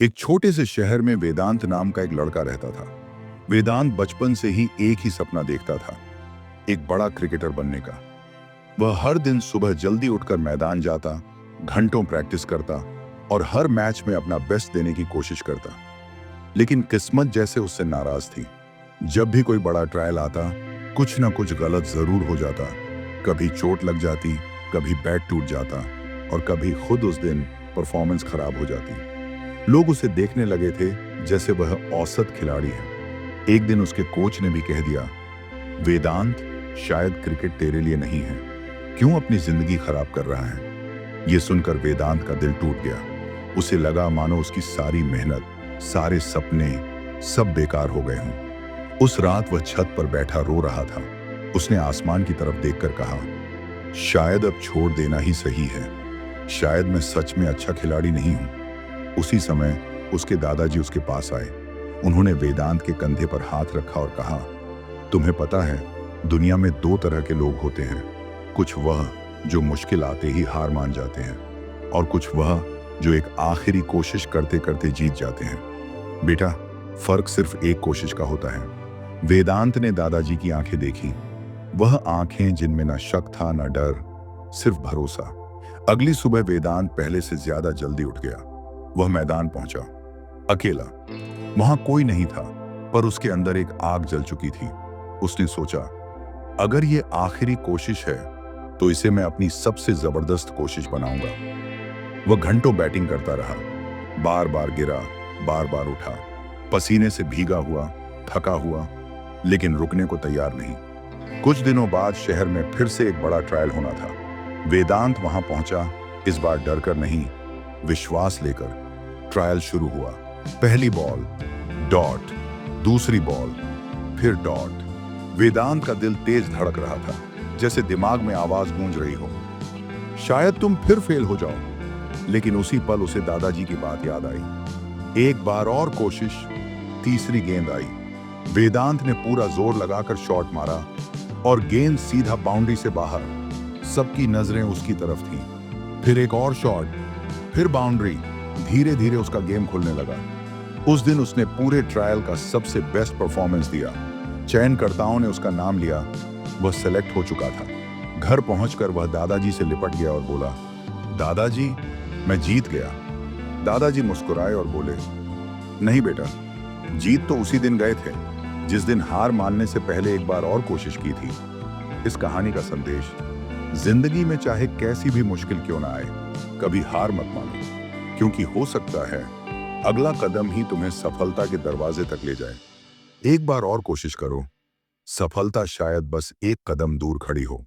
एक छोटे से शहर में वेदांत नाम का एक लड़का रहता था। वेदांत बचपन से ही एक ही सपना देखता था, एक बड़ा क्रिकेटर बनने का। वह हर दिन सुबह जल्दी उठकर मैदान जाता, घंटों प्रैक्टिस करता और हर मैच में अपना बेस्ट देने की कोशिश करता। लेकिन किस्मत जैसे उससे नाराज थी। जब भी कोई बड़ा ट्रायल आता, कुछ ना कुछ गलत जरूर हो जाता। कभी चोट लग जाती, कभी बैट टूट जाता और कभी खुद उस दिन परफॉर्मेंस खराब हो जाती। लोग उसे देखने लगे थे जैसे वह औसत खिलाड़ी है। एक दिन उसके कोच ने भी कह दिया, वेदांत, शायद क्रिकेट तेरे लिए नहीं है। क्यों अपनी जिंदगी खराब कर रहा है? यह सुनकर वेदांत का दिल टूट गया। उसे लगा मानो उसकी सारी मेहनत, सारे सपने सब बेकार हो गए हों। उस रात वह छत पर बैठा रो रहा था। उसने आसमान की तरफ देखकर कहा, शायद अब छोड़ देना ही सही है। शायद मैं सच में अच्छा खिलाड़ी नहीं हूं। उसी समय उसके दादाजी उसके पास आए। उन्होंने वेदांत के कंधे पर हाथ रखा और कहा, तुम्हें पता है, दुनिया में दो तरह के लोग होते हैं। कुछ वह जो मुश्किल आते ही हार मान जाते हैं और कुछ वह जो एक आखिरी कोशिश करते करते जीत जाते हैं। बेटा, फर्क सिर्फ एक कोशिश का होता है। वेदांत ने दादाजी की आंखें देखी। वह आंखें जिनमें ना शक था ना डर, सिर्फ भरोसा। अगली सुबह वेदांत पहले से ज्यादा जल्दी उठ गया। वह मैदान पहुंचा, अकेला। वहां कोई नहीं था, पर उसके अंदर एक आग जल चुकी थी। उसने सोचा, अगर ये आखिरी कोशिश है तो इसे मैं अपनी सबसे जबरदस्त कोशिश बनाऊंगा। वह घंटों बैटिंग करता रहा, बार बार गिरा, बार बार उठा, पसीने से भीगा हुआ, थका हुआ, लेकिन रुकने को तैयार नहीं। कुछ दिनों बाद शहर में फिर से एक बड़ा ट्रायल होना था। वेदांत वहां पहुंचा, इस बार डरकर नहीं, विश्वास लेकर। ट्रायल शुरू हुआ। पहली बॉल डॉट, दूसरी बॉल, फिर डॉट। वेदांत का दिल तेज धड़क रहा था, जैसे दिमाग में आवाज गूंज रही हो, शायद तुम फिर फेल हो जाओ। लेकिन उसी पल उसे दादाजी की बात याद आई। एक बार और कोशिश। तीसरी गेंद आई। वेदांत ने पूरा जोर लगाकर शॉट मारा और गेंद सीधा बाउंड्री से बाहर। सबकी नजरें उसकी तरफ थीं। फिर एक और शॉट, फिर बाउंड्री। धीरे धीरे उसका गेम खुलने लगा। उस दिन उसने पूरे ट्रायल का सबसे बेस्ट परफॉर्मेंस दिया। चयनकर्ताओं ने उसका नाम लिया। वह सेलेक्ट हो चुका था। घर पहुंचकर वह दादाजी से लिपट गया और बोला, दादाजी, मैं जीत गया। दादाजी मुस्कुराए और बोले, नहीं बेटा, जीत तो उसी दिन गए थे जिस दिन हार मानने से पहले एक बार और कोशिश की थी। इस कहानी का संदेश, जिंदगी में चाहे कैसी भी मुश्किल क्यों ना आए, कभी हार मत मानो, क्योंकि हो सकता है अगला कदम ही तुम्हें सफलता के दरवाजे तक ले जाए। एक बार और कोशिश करो, सफलता शायद बस एक कदम दूर खड़ी हो।